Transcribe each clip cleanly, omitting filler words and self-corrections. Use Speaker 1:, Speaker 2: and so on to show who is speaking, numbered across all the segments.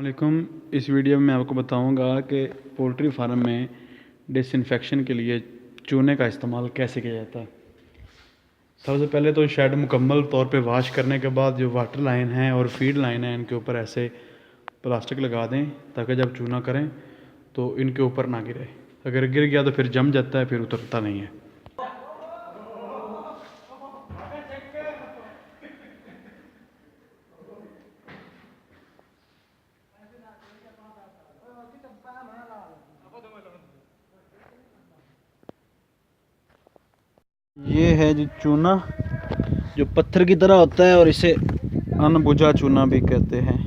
Speaker 1: वालेकुम। इस वीडियो में मैं आपको बताऊंगा कि पोल्ट्री फार्म में डिसइंफेक्शन के लिए चूने का इस्तेमाल कैसे किया जाता है। सबसे पहले तो शेड मुकम्मल तौर पे वॉश करने के बाद जो वाटर लाइन है और फीड लाइन है इनके ऊपर ऐसे प्लास्टिक लगा दें ताकि जब चूना करें तो इनके ऊपर ना गिरे। अगर गिर गया तो फिर जम जाता है, फिर उतरता नहीं है। ये है जो चूना, जो पत्थर की तरह होता है और इसे अनबुझा चूना भी कहते हैं।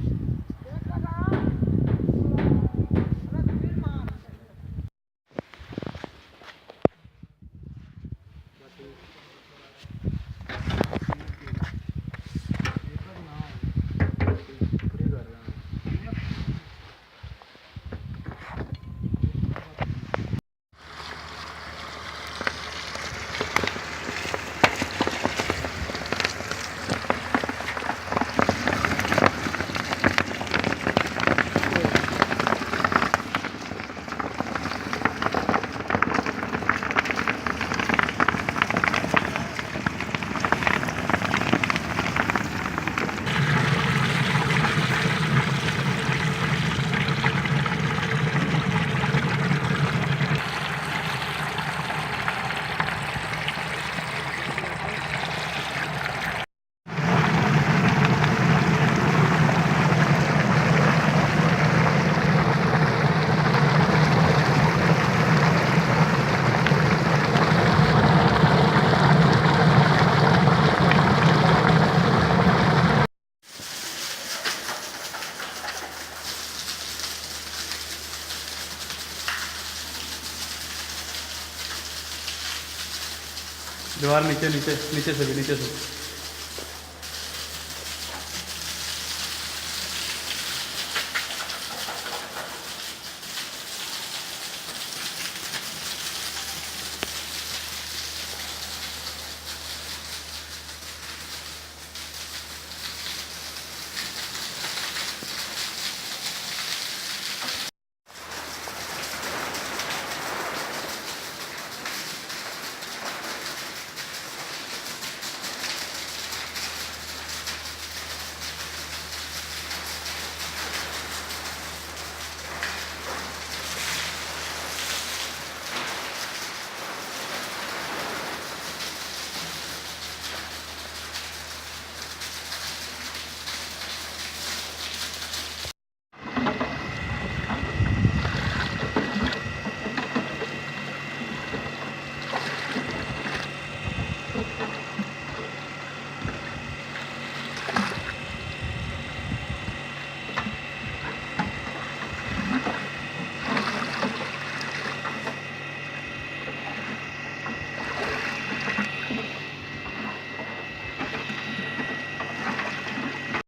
Speaker 1: दीवार नीचे नीचे नीचे से भी नीचे से।